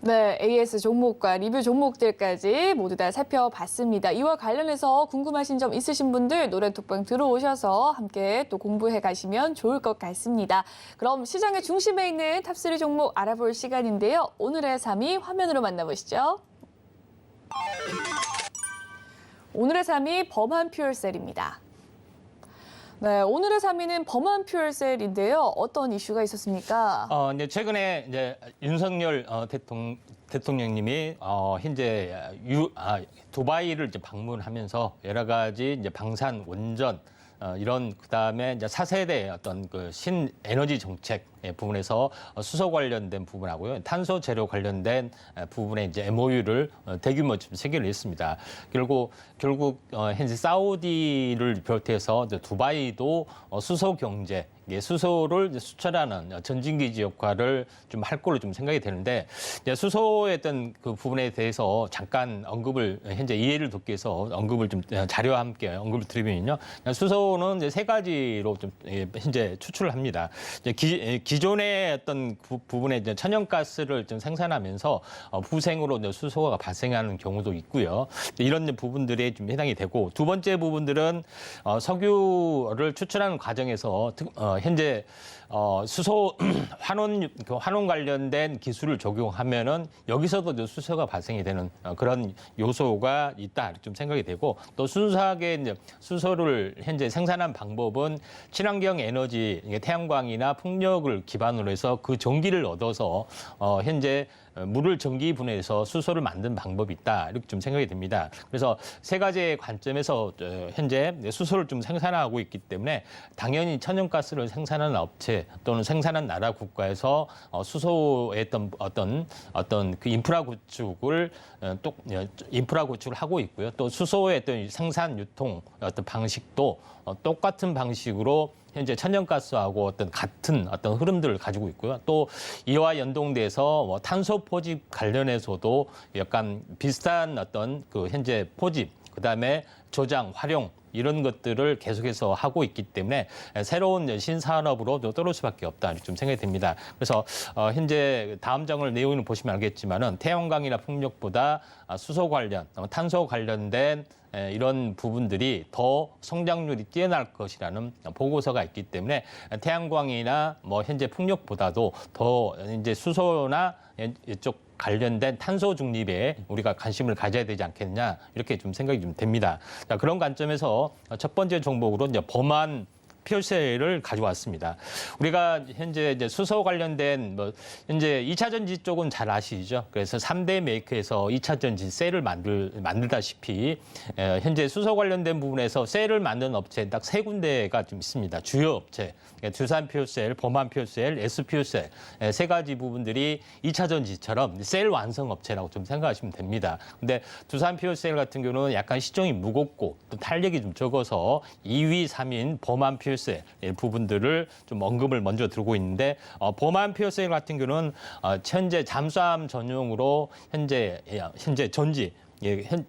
네, AS 종목과 리뷰 종목들까지 모두 다 살펴봤습니다. 이와 관련해서 궁금하신 점 있으신 분들 노래톡방 들어오셔서 함께 또 공부해 가시면 좋을 것 같습니다. 그럼 시장의 중심에 있는 탑3 종목 알아볼 시간인데요. 오늘의 3위 화면으로 만나보시죠. 오늘의 3위 범한 퓨얼셀입니다. 네, 오늘의 3위는 범한 퓨얼셀인데요. 어떤 이슈가 있었습니까?
이제 최근에 이제 윤석열 대통령님이 현재 두바이를 이제 방문하면서 여러 가지 이제 방산 원전 이런 그다음에 이제 4세대 어떤 그 신에너지 정책 부분에서 수소 관련된 부분하고요. 탄소 재료 관련된 부분에 이제 MOU를 대규모 좀 체결을 했습니다. 결국 현재 사우디를 비롯해서 두바이도 수소 경제, 수소를 수출하는 전진기지 역할을 좀 할 걸로 좀 생각이 되는데 수소의 어떤 그 부분에 대해서 잠깐 언급을 현재 이해를 돕기 위해서 언급을 좀 자료와 함께 언급을 드리면요. 수소는 이제 세 가지로 좀 현재 추출을 합니다. 기존의 어떤 부분에 이제 천연가스를 좀 생산하면서 부생으로 이제 수소가 발생하는 경우도 있고요. 이런 부분들에 좀 해당이 되고 두 번째 부분들은 석유를 추출하는 과정에서 현재 수소 환원 관련된 기술을 적용하면은 여기서도 수소가 발생이 되는 그런 요소가 있다 좀 생각이 되고 또 순수하게 이제 수소를 현재 생산한 방법은 친환경 에너지 태양광이나 풍력을 기반으로 해서 그 전기를 얻어서 현재 물을 전기 분해해서 수소를 만든 방법이 있다 이렇게 좀 생각이 됩니다. 그래서 세 가지의 관점에서 현재 수소를 좀 생산하고 있기 때문에 당연히 천연가스를 생산하는 업체 또는 생산한 나라 국가에서 수소의 어떤 그 인프라 구축을 하고 있고요. 또 수소의 어떤 생산 유통 어떤 방식도 똑같은 방식으로 현재 천연가스하고 어떤 같은 어떤 흐름들을 가지고 있고요. 또 이와 연동돼서 탄소 포집 관련해서도 약간 비슷한 어떤 그 현재 포집, 그다음에 저장, 활용 이런 것들을 계속해서 하고 있기 때문에 새로운 신산업으로 떠오를 수밖에 없다 좀 생각이 됩니다. 그래서 현재 다음 장을 내용을 보시면 알겠지만은 태양광이나 풍력보다 수소 관련, 탄소 관련된 이런 부분들이 더 성장률이 뛰어날 것이라는 보고서가 있기 때문에 태양광이나 뭐 현재 풍력보다도 더 이제 수소나 이쪽 관련된 탄소 중립에 우리가 관심을 가져야 되지 않겠냐 이렇게 좀 생각이 좀 됩니다. 자, 그런 관점에서 첫 번째 종목으로 이제 범한 퓨얼셀을 가져왔습니다. 우리가 현재 이제 수소 관련된 뭐 현재 2차 전지 쪽은 잘 아시죠? 그래서 3대 메이커에서 2차 전지 셀을 만들다시피 현재 수소 관련된 부분에서 셀을 만드는 업체 딱 세 군데가 좀 있습니다. 주요 업체. 두산 퓨얼셀, 범한 퓨얼셀, S 퓨얼셀 세 가지 부분들이 2차 전지처럼 셀 완성 업체라고 좀 생각하시면 됩니다. 근데 두산 퓨얼셀 같은 경우는 약간 시총이 무겁고 또 탄력이 좀 적어서 2위, 3위인 범한 퓨얼셀 부분들을 좀 언급을 먼저 들고 있는데 범한 퓨얼셀 같은 경우는 현재 잠수함 전용으로 현재 전지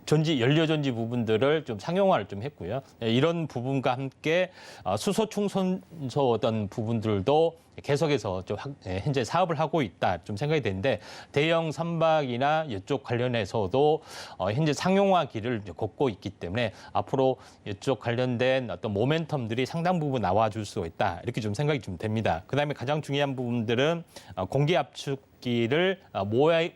전지 연료전지 부분들을 좀 상용화를 좀 했고요. 이런 부분과 함께 수소 충선소 어떤 부분들도 계속해서 좀 현재 사업을 하고 있다 좀 생각이 되는데 대형 선박이나 이쪽 관련해서도 현재 상용화 길을 걷고 있기 때문에 앞으로 이쪽 관련된 어떤 모멘텀들이 상당 부분 나와줄 수 있다 이렇게 좀 생각이 좀 됩니다. 그다음에 가장 중요한 부분들은 공기 압축기를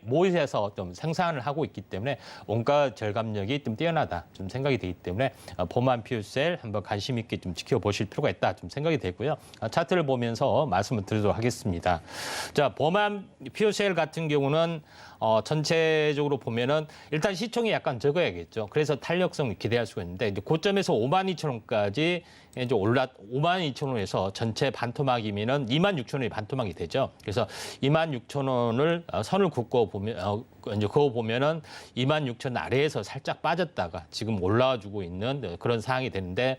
모의해서 좀 생산을 하고 있기 때문에 원가 절감력이 좀 뛰어나다 좀 생각이 되기 때문에 범한 퓨얼셀 한번 관심 있게 좀 지켜보실 필요가 있다 좀 생각이 되고요. 차트를 보면서 말씀을 드리도록 하겠습니다. 자, 범한 퓨얼셀 같은 경우는 전체적으로 보면은 일단 시총이 약간 적어야겠죠. 그래서 탄력성을 기대할 수가 있는데 이제 고점에서 52,000원까지 이제 52,000원에서 전체 반토막이면은 26,000원이 반토막이 되죠. 그래서 26,000원을 선을 긋고 보면 이제 그거 보면은 26,000원 아래에서 살짝 빠졌다가 지금 올라와주고 있는 그런 상황이 되는데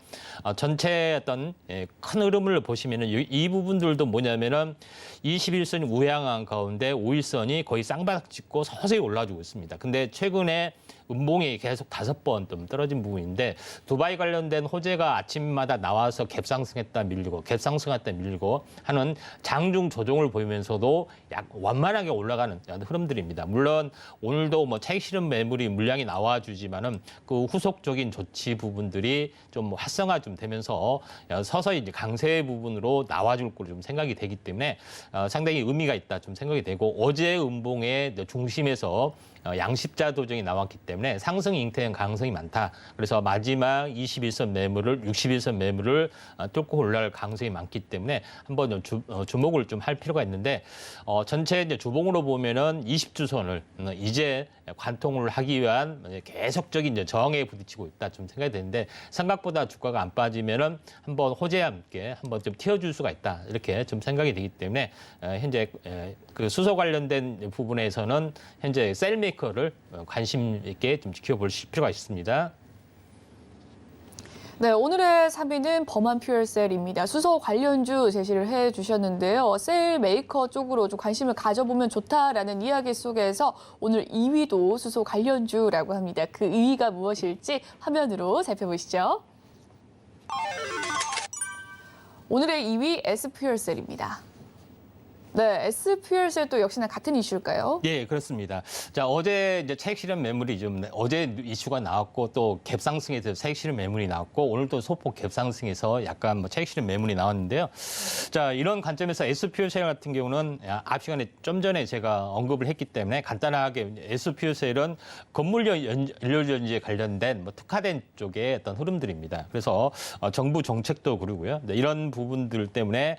전체 어떤 큰 흐름을 보시면은 이 부분들도 뭐냐면은 21선 우향한 가운데 5일선이 거의 쌍바닥 찍고 서서히 올라와주고 있습니다. 근데 최근에 음봉이 계속 5번 좀 떨어진 부분인데 두바이 관련된 호재가 아침마다 나와서 갭상승했다 밀리고 갭상승했다 밀리고 하는 장중 조정을 보이면서도 약 완만하게 올라가는 흐름들입니다. 물론 오늘도 뭐 차익 실현 매물이 물량이 나와주지만은 그 후속적인 조치 부분들이 좀 활성화 좀 되면서 서서히 이제 강세 부분으로 나와줄 걸로 좀 생각이 되기 때문에 상당히 의미가 있다 좀 생각이 되고 어제 음봉의 중심에서 양십자 도정이 나왔기 때문에 상승 잉태형 가능성이 많다. 그래서 마지막 21선 매물을 61선 매물을 뚫고 올라갈 가능성이 많기 때문에 한번 주목을 좀 할 필요가 있는데 전체 이제 주봉으로 보면은 20주선을 이제 관통을 하기 위한 계속적인 이제 저항에 부딪히고 있다 좀 생각이 되는데 생각보다 주가가 안 빠지면은 한번 호재와 함께 한번 좀 튀어줄 수가 있다 이렇게 좀 생각이 되기 때문에 현재 그 수소 관련된 부분에서는 현재 셀메이커를 관심 있게 좀 지켜볼 필요가 있습니다.
네, 오늘의 3위는 범한 퓨얼셀입니다. 수소 관련주 제시를 해주셨는데요. 셀 메이커 쪽으로 좀 관심을 가져보면 좋다라는 이야기 속에서 오늘 2위도 수소 관련주라고 합니다. 그 2위가 무엇일지 화면으로 살펴보시죠. 오늘의 2위 S퓨얼셀입니다. 네, S퓨얼셀도 역시나 같은 이슈일까요?
예, 그렇습니다. 자, 어제 이제 차익 실현 매물이 좀 어제 이슈가 나왔고 또 갭상승에서 차익 실현 매물이 나왔고 오늘 또 소폭 갭상승에서 약간 뭐 차익 실현 매물이 나왔는데요. 자, 이런 관점에서 S퓨얼셀 같은 경우는 앞 시간에 좀 전에 제가 언급을 했기 때문에 간단하게 S퓨얼셀은 건물용 연료전지에 관련된 뭐 특화된 쪽의 어떤 흐름들입니다. 그래서 정부 정책도 그러고요. 네, 이런 부분들 때문에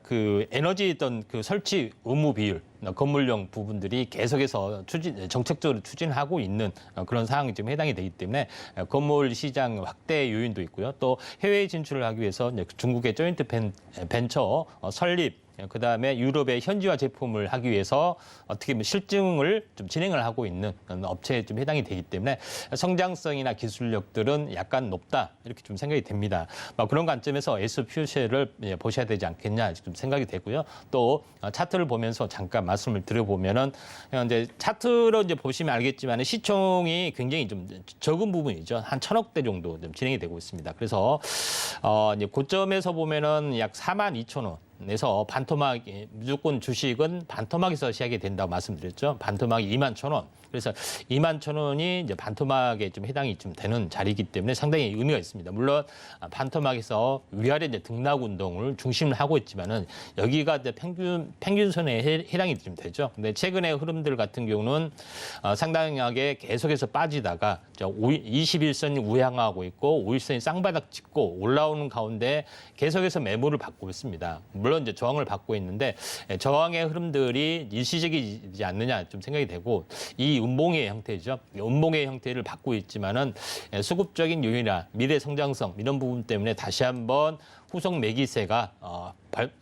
그 에너지 어떤 그 설치 의무 비율, 건물용 부분들이 계속해서 정책적으로 추진하고 있는 그런 상황이 좀 해당이 되기 때문에 건물 시장 확대 요인도 있고요. 또 해외 진출을 하기 위해서 중국의 조인트 벤처 설립, 그다음에 유럽의 현지화 제품을 하기 위해서 어떻게 보면 실증을 좀 진행을 하고 있는 업체에 좀 해당이 되기 때문에 성장성이나 기술력들은 약간 높다 이렇게 좀 생각이 됩니다. 그런 관점에서 S퓨얼셀을 보셔야 되지 않겠냐 좀 생각이 되고요. 또 차트를 보면서 잠깐 말씀을 드려보면은 이제 차트로 이제 보시면 알겠지만 시총이 굉장히 좀 적은 부분이죠. 한 1,000억대 정도 좀 진행이 되고 있습니다. 그래서 이제 고점에서 보면은 약 42,000원. 에서 반토막 무조건 주식은 반토막에서 시작이 된다고 말씀드렸죠. 반토막이 21,000원. 그래서 21,000원이 이제 반토막에 좀 해당이 좀 되는 자리이기 때문에 상당히 의미가 있습니다. 물론 반토막에서 위아래 이제 등락 운동을 중심을 하고 있지만은 여기가 이제 평균선에 해당이 좀 되죠. 근데 최근의 흐름들 같은 경우는 상당하게 계속해서 빠지다가 21선이 우향하고 있고 5일선이 쌍바닥 찍고 올라오는 가운데 계속해서 매물을 받고 있습니다. 물론 이제 저항을 받고 있는데 저항의 흐름들이 일시적이지 않느냐 좀 생각이 되고 이 음봉의 형태죠. 음봉의 형태를 받고 있지만은 수급적인 요인이나 미래 성장성 이런 부분 때문에 다시 한번 후속 매기세가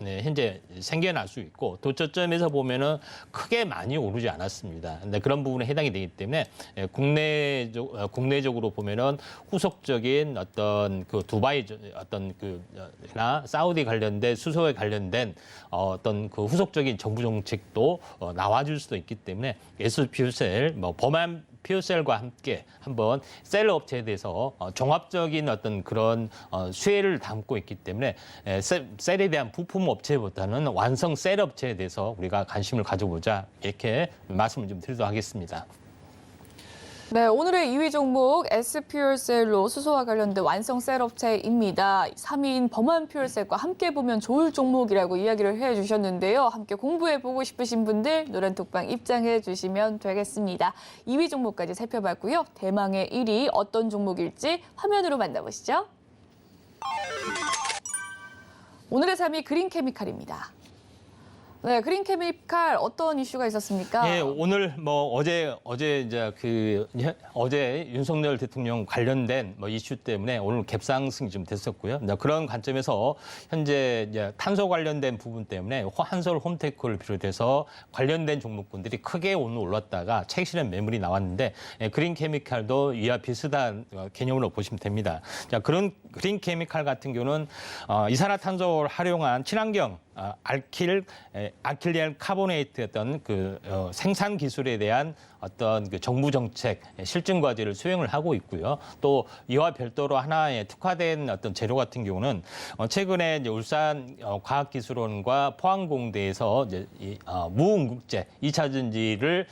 현재 생겨날 수 있고 도처점에서 보면은 크게 많이 오르지 않았습니다. 근데 그런 부분에 해당이 되기 때문에 국내적으로 보면은 후속적인 어떤 그 두바이 어떤 그나 사우디 관련된 수소에 관련된 어떤 그 후속적인 정부 정책도 나와줄 수도 있기 때문에 S퓨얼셀 범한 퓨얼셀과 함께 한번 셀 업체에 대해서 종합적인 어떤 그런 수혜를 담고 있기 때문에 셀에 대한 부품 업체보다는 완성 셀 업체에 대해서 우리가 관심을 가져보자 이렇게 말씀을 좀 드리도록 하겠습니다.
네, 오늘의 2위 종목 S퓨얼셀로 수소와 관련된 완성 셀업체입니다. 3위인 범한퓨얼셀과 함께 보면 좋을 종목이라고 이야기를 해주셨는데요. 함께 공부해보고 싶으신 분들 노란톡방 입장해 주시면 되겠습니다. 2위 종목까지 살펴봤고요. 대망의 1위 어떤 종목일지 화면으로 만나보시죠. 오늘의 3위 그린케미칼입니다. 네, 그린 케미칼 어떤 이슈가 있었습니까?
예, 오늘 뭐 어제 이제 어제 윤석열 대통령 관련된 뭐 이슈 때문에 오늘 갭상승이 좀 됐었고요. 그런 관점에서 현재 이제 탄소 관련된 부분 때문에 한솔 홈테크를 비롯해서 관련된 종목군들이 크게 오늘 올랐다가 차익 실현 매물이 나왔는데 그린 케미칼도 이와 비슷한 개념으로 보시면 됩니다. 자, 그런 그린 케미칼 같은 경우는 이산화탄소를 활용한 친환경 알킬리알 카보네이트였던 생산 기술에 대한 어떤 정부 정책 실증 과제를 수행을 하고 있고요. 또 이와 별도로 하나의 특화된 어떤 재료 같은 경우는 최근에 이제 울산 과학기술원과 포항공대에서 이제 무응국제 2차 전지를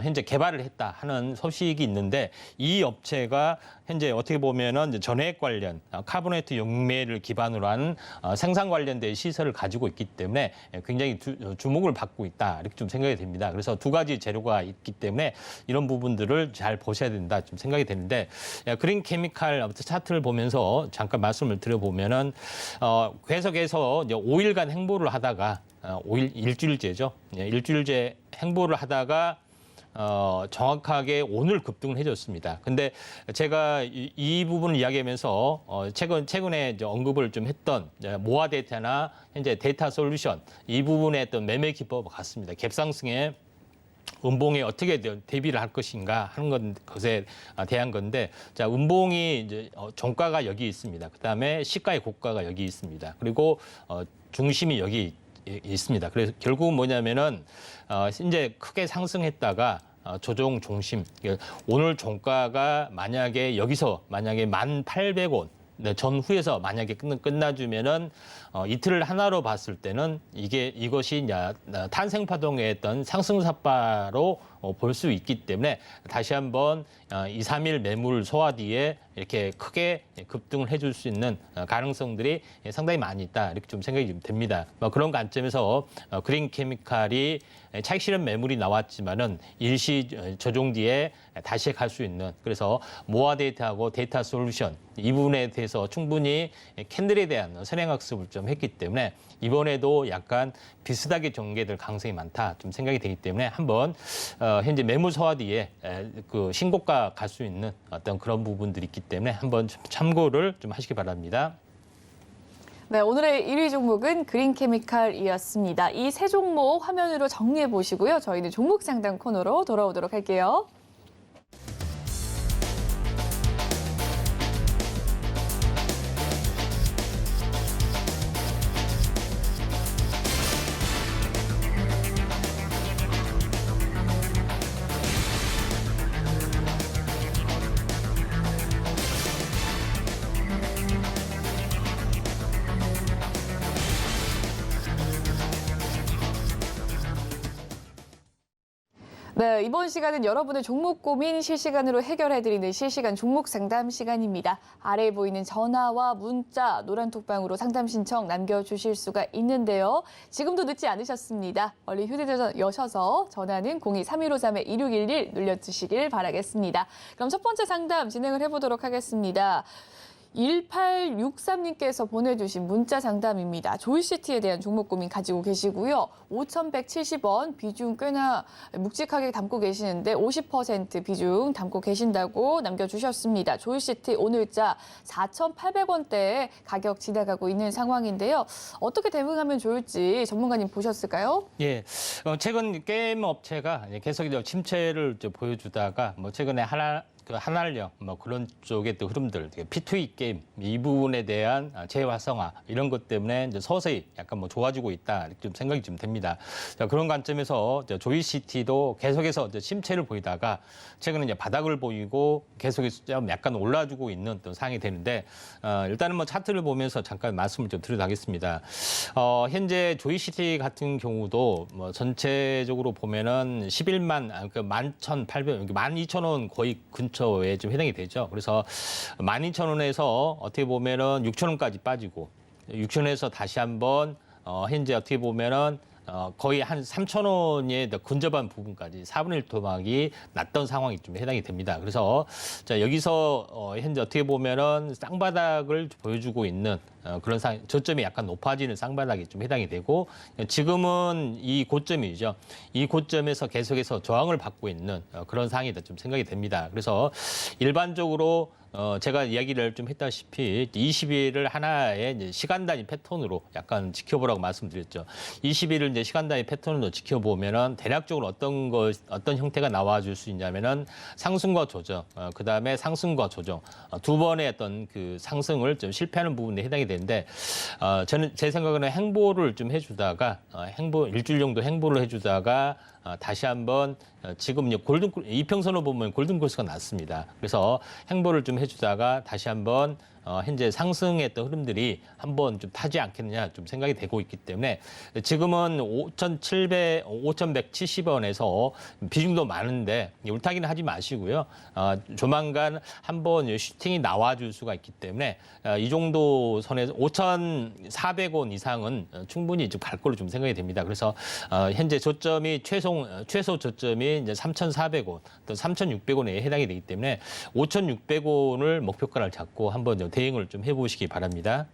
현재 개발을 했다 하는 소식이 있는데 이 업체가 현재 어떻게 보면은 이제 전해액 관련 카보네이트 용매를 기반으로 한 생산 관련된 시설을 가지고 있기 때문에 굉장히 주목을 받고 있다 이렇게 좀 생각이 됩니다. 그래서 두 가지 재료가 있기 때문에 이런 부분들을 잘 보셔야 된다 좀 생각이 되는데 그린 케미칼 차트를 보면서 잠깐 말씀을 드려보면은 계속해서 이제 5일간 행보를 하다가 일주일째죠. 일주일째 행보를 하다가 정확하게 오늘 급등을 해줬습니다. 근데 제가 이 부분을 이야기하면서 최근에 이제 언급을 좀 했던 모아 데이터나 현재 데이터 솔루션 이 부분의 어떤 매매 기법 같습니다. 갭상승에 음봉에 어떻게 대비를 할 것인가 하는 것에 대한 건데, 자, 음봉이 이제 종가가 여기 있습니다. 그 다음에 시가의 고가가 여기 있습니다. 그리고 중심이 여기 있습니다. 그래서 결국은 뭐냐면은 이제 크게 상승했다가 조정 중심. 오늘 종가가 만약에 여기서 만약에 1,800원 전후에서 만약에 끝나주면은 이틀을 하나로 봤을 때는 이것이 탄생 파동에 했던 상승 삿바로 볼 수 있기 때문에 다시 한번 2, 3일 매물 소화 뒤에 이렇게 크게 급등을 해줄 수 있는 가능성들이 상당히 많이 있다 이렇게 좀 생각이 좀 됩니다. 그런 관점에서 그린 케미칼이 차익 실현 매물이 나왔지만은 일시 조정 뒤에 다시 갈 수 있는, 그래서 모아 데이터하고 데이터 솔루션 이 부분에 대해서 충분히 캔들에 대한 선행학습을 좀 했기 때문에 이번에도 약간 비슷하게 전개될 가능성이 많다 좀 생각이 되기 때문에 한번 현재 매물 소화 뒤에 신고가 갈 수 있는 어떤 그런 부분들이 있기 때문에 한번 참고를 좀 하시기 바랍니다.
네, 오늘의 1위 종목은 그린 케미칼이었습니다. 이 세 종목 화면으로 정리해 보시고요. 저희는 종목 상담 코너로 돌아오도록 할게요. 네, 이번 시간은 여러분의 종목 고민 실시간으로 해결해드리는 실시간 종목 상담 시간입니다. 아래에 보이는 전화와 문자, 노란톡방으로 상담 신청 남겨주실 수가 있는데요. 지금도 늦지 않으셨습니다. 얼른 휴대전화 여셔서 전화는 02-3153-2611 눌러주시길 바라겠습니다. 그럼 첫 번째 상담 진행을 해보도록 하겠습니다. 1863님께서 보내주신 문자 상담입니다. 조이시티에 대한 종목 고민 가지고 계시고요. 5,170원 비중 꽤나 묵직하게 담고 계시는데 50% 비중 담고 계신다고 남겨주셨습니다. 조이시티 오늘자 4,800원대에 가격 지나가고 있는 상황인데요. 어떻게 대응하면 좋을지 전문가님 보셨을까요?
예, 최근 게임 업체가 계속 침체를 보여주다가 최근에 한알령 그런 쪽의 또 흐름들, P2E 게임 이 부분에 대한 재활성화 이런 것 때문에 이제 서서히 약간 좋아지고 있다 이렇게 좀 생각이 좀 됩니다. 자, 그런 관점에서 조이시티도 계속해서 침체를 보이다가 최근에 이제 바닥을 보이고 계속해서 좀 약간 올라주고 있는 또 상황이 되는데 일단은 차트를 보면서 잠깐 말씀을 좀 드리도록 하겠습니다. 현재 조이시티 같은 경우도 전체적으로 보면은 11만 11,800 12,000원 거의 근처에 좀 해당이 되죠. 그래서 12,000원에서 어떻게 보면은 6,000원까지 빠지고 6,000원에서 다시 한번 현재 어떻게 보면은 거의 한 3,000원에 더 근접한 부분까지 4분의 1 토막이 났던 상황이 좀 해당이 됩니다. 그래서 자, 여기서 현재 어떻게 보면은 쌍바닥을 보여주고 있는 그런 저점이 약간 높아지는 쌍바닥이 좀 해당이 되고 지금은 이 고점이죠. 이 고점에서 계속해서 저항을 받고 있는 그런 상황이다 좀 생각이 됩니다. 그래서 일반적으로 제가 이야기를 좀 했다시피 20일을 하나의 이제 시간 단위 패턴으로 약간 지켜보라고 말씀드렸죠. 20일을 이제 시간 단위 패턴으로 지켜보면은 대략적으로 어떤 형태가 나와줄 수 있냐면은 상승과 조정, 그다음에 상승과 조정 두 번의 어떤 그 상승을 좀 실패하는 부분에 해당이 되는데 저는 제 생각에는 행보를 좀 해주다가 일주일 정도 행보를 해주다가 다시 한번 지금 이평선으로 보면 골든크로스가 났습니다. 그래서 행보를 좀 해주다가 다시 한번 현재 상승했던 흐름들이 한번 좀 타지 않겠느냐 좀 생각이 되고 있기 때문에 지금은 5,170원에서 비중도 많은데 울타기는 하지 마시고요. 조만간 한번 슈팅이 나와줄 수가 있기 때문에 이 정도 선에서 5,400원 이상은 충분히 갈 걸로 좀 생각이 됩니다. 그래서 현재 저점이 최소 저점이 이제 3,400원, 또 3,600원에 해당이 되기 때문에 5,600원을 목표가를 잡고 한번 대응을 좀 해보시기 바랍니다.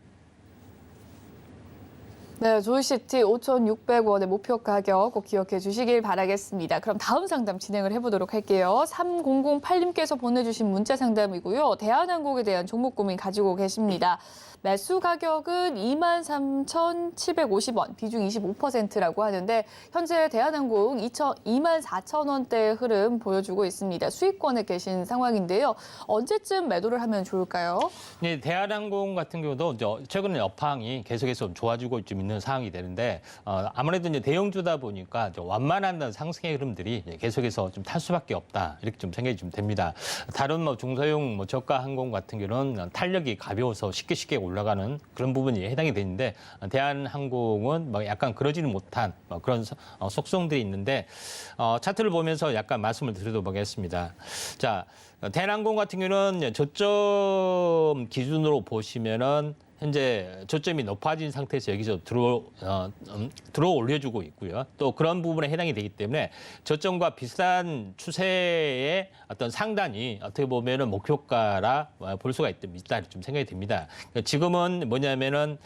네, 조이시티 5,600원의 목표 가격 꼭 기억해 주시길 바라겠습니다. 그럼 다음 상담 진행을 해보도록 할게요. 3008님께서 보내주신 문자 상담이고요. 대한항공에 대한 종목 고민 가지고 계십니다. 매수 가격은 23,750원, 비중 25%라고 하는데 현재 대한항공 24,000원대의 흐름 보여주고 있습니다. 수익권에 계신 상황인데요. 언제쯤 매도를 하면 좋을까요?
네, 대한항공 같은 경우도 이제 최근에 업황이 계속해서 좀 좋아지고 좀 있는 상황이 되는데 아무래도 이제 대형주다 보니까 완만한 상승의 흐름들이 계속해서 좀 탈 수밖에 없다 이렇게 좀 생각이 좀 됩니다. 다른 중소형 저가 항공 같은 경우는 탄력이 가벼워서 쉽게 올라가는 그런 부분이 해당이 되는데 대한항공은 약간 그러지는 못한 그런 속성들이 있는데 차트를 보면서 약간 말씀을 드리도록 하겠습니다. 자, 대한항공 같은 경우는 저점 기준으로 보시면은 현재 저점이 높아진 상태에서 여기서 들어 올려주고 있고요. 또 그런 부분에 해당이 되기 때문에 저점과 비슷한 추세의 어떤 상단이 어떻게 보면은 목표가라 볼 수가 있다 좀 생각이 듭니다. 지금은 뭐냐면은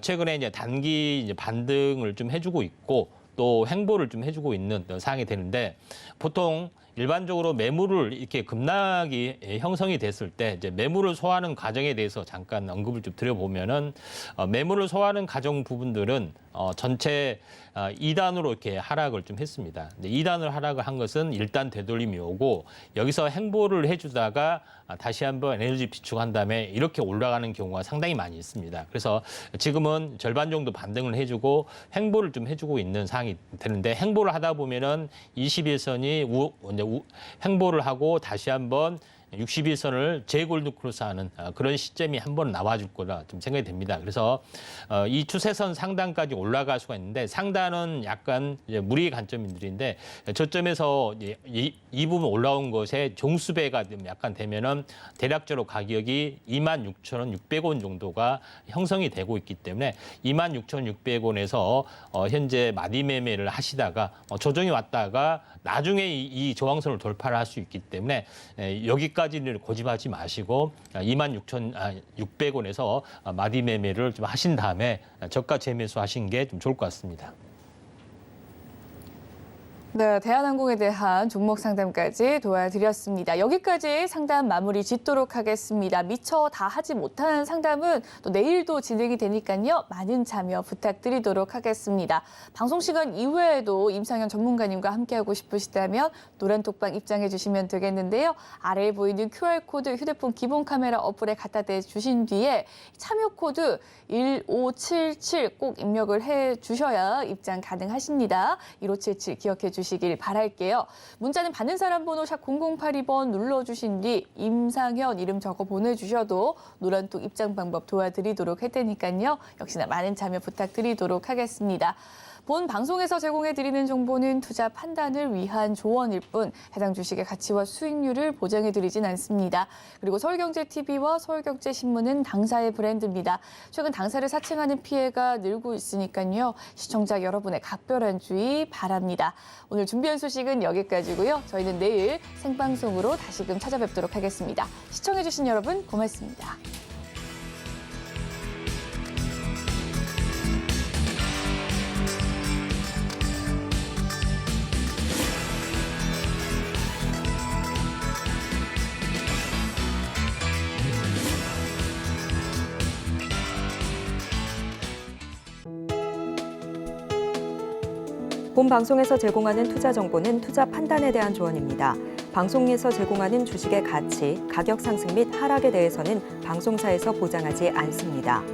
최근에 이제 단기 이제 반등을 좀 해주고 있고 또 행보를 좀 해주고 있는 상황이 되는데 보통 일반적으로 매물을 이렇게 급락이 형성이 됐을 때 이제 매물을 소화하는 과정에 대해서 잠깐 언급을 좀 드려보면은 매물을 소화하는 과정 부분들은 전체 2단으로 이렇게 하락을 좀 했습니다. 2단을 하락을 한 것은 일단 되돌림이 오고 여기서 행보를 해주다가 다시 한번 에너지 비축한 다음에 이렇게 올라가는 경우가 상당히 많이 있습니다. 그래서 지금은 절반 정도 반등을 해주고 행보를 좀 해주고 있는 상황이 되는데 행보를 하다 보면은 21선이 행보를 하고 다시 한번 61선을 재골든크로스하는 그런 시점이 한번 나와줄 거라 좀 생각이 됩니다. 그래서 이 추세선 상단까지 올라갈 수가 있는데 상단은 약간 이제 무리의 관점들인데 저점에서 이 부분 올라온 것에 종수배가 약간 되면은 대략적으로 가격이 26,600원 정도가 형성이 되고 있기 때문에 26,600원에서 현재 마디 매매를 하시다가 조정이 왔다가 나중에 이 저항선을 돌파를 할 수 있기 때문에 여기까지는 고집하지 마시고 26,600원에서 마디 매매를 좀 하신 다음에 저가 재매수 하신 게 좀 좋을 것 같습니다.
네, 대한항공에 대한 종목 상담까지 도와드렸습니다. 여기까지 상담 마무리 짓도록 하겠습니다. 미처 다 하지 못한 상담은 또 내일도 진행이 되니까요. 많은 참여 부탁드리도록 하겠습니다. 방송 시간 이후에도 임상현 전문가님과 함께하고 싶으시다면 노란톡방 입장해 주시면 되겠는데요. 아래에 보이는 QR코드 휴대폰 기본 카메라 어플에 갖다 대 주신 뒤에 참여 코드 1577 꼭 입력을 해 주셔야 입장 가능하십니다. 1577 기억해 주시길 바랄게요. 문자는 받는 사람 번호 샵 0082번 눌러주신 뒤 임상현 이름 적어 보내주셔도 노란톡 입장 방법 도와드리도록 할 테니까요. 역시나 많은 참여 부탁드리도록 하겠습니다. 본 방송에서 제공해드리는 정보는 투자 판단을 위한 조언일 뿐 해당 주식의 가치와 수익률을 보장해드리진 않습니다. 그리고 서울경제TV와 서울경제신문은 당사의 브랜드입니다. 최근 당사를 사칭하는 피해가 늘고 있으니까요. 시청자 여러분의 각별한 주의 바랍니다. 오늘 준비한 소식은 여기까지고요. 저희는 내일 생방송으로 다시금 찾아뵙도록 하겠습니다. 시청해주신 여러분 고맙습니다.
본 방송에서 제공하는 투자 정보는 투자 판단에 대한 조언입니다. 방송에서 제공하는 주식의 가치, 가격 상승 및 하락에 대해서는 방송사에서 보장하지 않습니다.